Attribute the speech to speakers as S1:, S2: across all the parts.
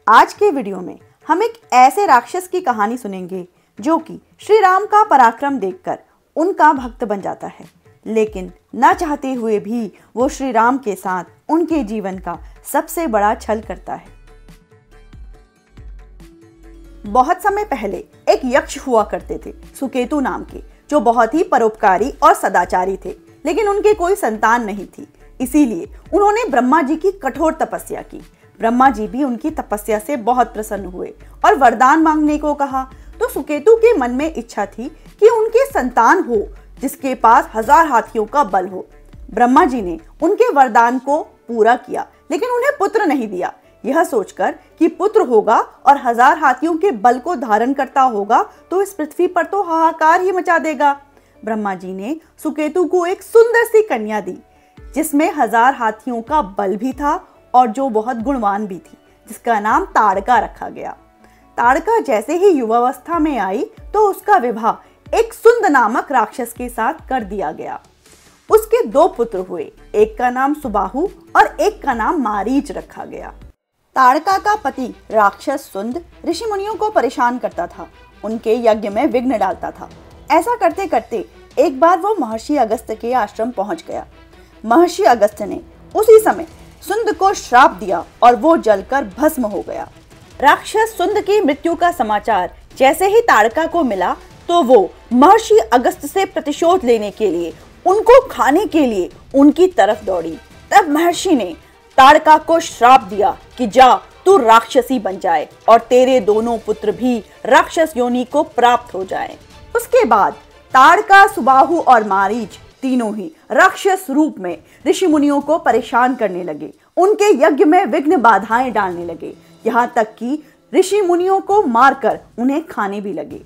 S1: आज के वीडियो में हम एक ऐसे राक्षस की कहानी सुनेंगे जो कि श्री राम का पराक्रम देखकर उनका भक्त बन जाता है, लेकिन न चाहते हुए भी वो श्री राम के साथ उनके जीवन का सबसे बड़ा छल करता है। बहुत समय पहले एक यक्ष हुआ करते थे सुकेतु नाम के, जो बहुत ही परोपकारी और सदाचारी थे, लेकिन उनके कोई संतान नहीं थी। इसीलिए उन्होंने ब्रह्मा जी की कठोर तपस्या की। ब्रह्मा जी भी उनकी तपस्या से बहुत प्रसन्न हुए और वरदान मांगने को कहा। तो सुकेतु के मन में इच्छा थी कि उनके संतान हो जिसके पास 1000 हाथियों का बल हो। ब्रह्मा जी ने उनके वरदान को पूरा किया, लेकिन उन्हें पुत्र नहीं दिया। यह सोचकर कि पुत्र होगा और 1000 हाथियों के बल को धारण करता होगा तो इस पृथ्वी पर तो हाहाकार ही मचा देगा। ब्रह्मा जी ने सुकेतु को एक सुंदर सी कन्या दी जिसमें 1000 हाथियों का बल भी था और जो बहुत गुणवान भी थी, जिसका नाम ताड़का रखा गया। ताड़का जैसे ही युवावस्था में आई तो उसका विवाह एक सुंद नामक राक्षस के साथ कर दिया गया। उसके 2 पुत्र हुए, एक का नाम सुबाहु और एक का नाम मारीच रखा गया। ताड़का का पति राक्षस सुंद ऋषि मुनियों को परेशान करता था, उनके यज्ञ में विघ्न डालता था। ऐसा करते करते एक बार वो महर्षि अगस्त्य के आश्रम पहुंच गया। महर्षि अगस्त्य ने उसी समय सुंद को श्राप दिया और वो जलकर भस्म हो गया। राक्षस सुंद की मृत्यु का समाचार जैसे ही ताड़का को मिला तो वो महर्षि अगस्त्य से प्रतिशोध लेने के लिए, उनको खाने के लिए उनकी तरफ दौड़ी। तब महर्षि ने ताड़का को श्राप दिया कि जा तू राक्षसी बन जाए और तेरे दोनों पुत्र भी राक्षस योनि को प्राप्त हो जाएं। उसके बाद ताड़का, सुबाहु और मारीच तीनों ही राक्षस रूप में ऋषि मुनियों को परेशान करने लगे, उनके यज्ञ में विघ्न बाधाएं डालने लगे, यहाँ तक कि ऋषि मुनियों को मारकर उन्हें खाने भी लगे।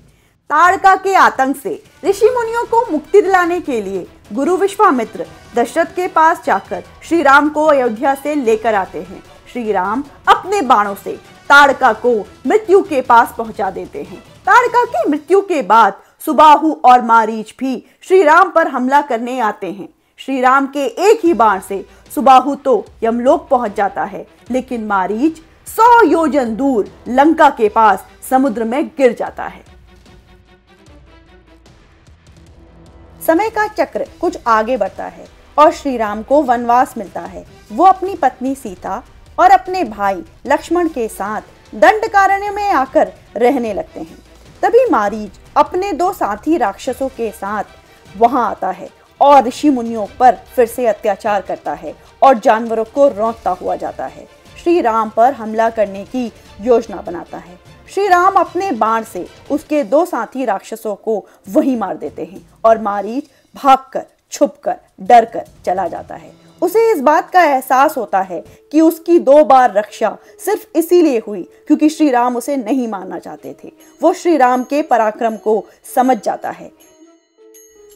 S1: ताड़का के आतंक से ऋषि मुनियों को मुक्ति दिलाने के लिए गुरु विश्वामित्र दशरथ के पास जाकर श्री राम को अयोध्या से लेकर आते हैं। श्री राम अपने बाणों से ताड़का को मृत्यु के पास पहुंचा देते हैं। ताड़का की मृत्यु के बाद सुबाहु और मारीच भी श्री राम पर हमला करने आते हैं। श्री राम के एक ही बाण से सुबाहु तो यमलोक पहुंच जाता है, लेकिन मारीच 100 योजन दूर लंका के पास समुद्र में गिर जाता है। समय का चक्र कुछ आगे बढ़ता है और श्री राम को वनवास मिलता है। वो अपनी पत्नी सीता और अपने भाई लक्ष्मण के साथ दंडकारण्य में आकर रहने लगते हैं। तभी मारीच अपने 2 साथी राक्षसों के साथ वहां आता है और ऋषि मुनियों पर फिर से अत्याचार करता है और जानवरों को रौंदता हुआ जाता है। श्री राम पर हमला करने की योजना बनाता है। श्री राम अपने बाण से उसके 2 साथी राक्षसों को वहीं मार देते हैं और मारीच भागकर, छुपकर, डरकर चला जाता है। उसे इस बात का एहसास होता है कि उसकी 2 बार रक्षा सिर्फ इसीलिए हुई क्योंकि श्री राम उसे नहीं मारना चाहते थे। वो श्री राम के पराक्रम को समझ जाता है।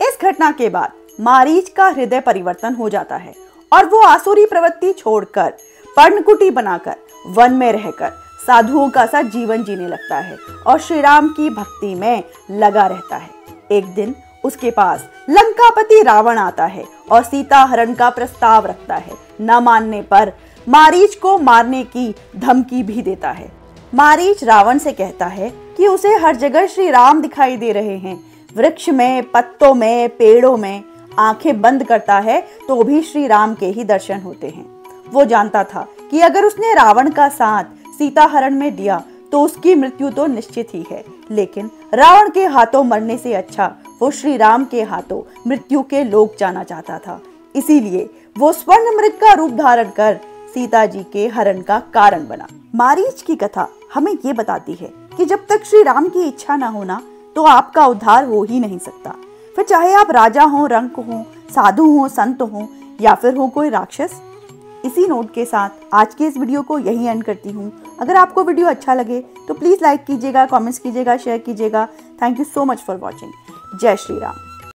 S1: इस घटना के बाद मारीच का हृदय परिवर्तन हो जाता है और वो आसुरी प्रवृत्ति छोड़कर पर्णकुटी बनाकर वन में रहकर साधुओं का सा जीवन जीने लगता है और श्री राम की भक्ति में लगा रहता है। एक दिन उसके पास लंकापति रावण आता है और सीता हरण का प्रस्ताव रखता है। न मानने पर मारीच को मारने की धमकी भी देता है। मारीच रावण से कहता है कि उसे हर जगह श्री राम दिखाई दे रहे हैं, वृक्ष में, पत्तों में, पेड़ों में। आंखें बंद करता है तो भी श्री राम के ही दर्शन होते हैं। वो जानता था कि अगर उसने रावण का साथ सीता हरण में दिया तो उसकी मृत्यु तो निश्चित ही है, लेकिन रावण के हाथों मरने से अच्छा वो श्री राम के हाथों मृत्यु के लोक जाना चाहता था। इसीलिए वो स्वर्ण मृग का रूप धारण कर सीता जी के हरण का कारण बना। मारीच की कथा हमें ये बताती है कि जब तक श्री राम की इच्छा न होना तो आपका उद्धार हो ही नहीं सकता। फिर चाहे आप राजा हो, रंक हो, साधु हो, संत हो या फिर हो कोई राक्षस। इसी नोट के साथ आज के इस वीडियो को यहीं एंड करती हूँ। अगर आपको वीडियो अच्छा लगे तो प्लीज लाइक कीजिएगा, कमेंट्स कीजिएगा, शेयर कीजिएगा। Thank you so much for watching. जय श्री राम।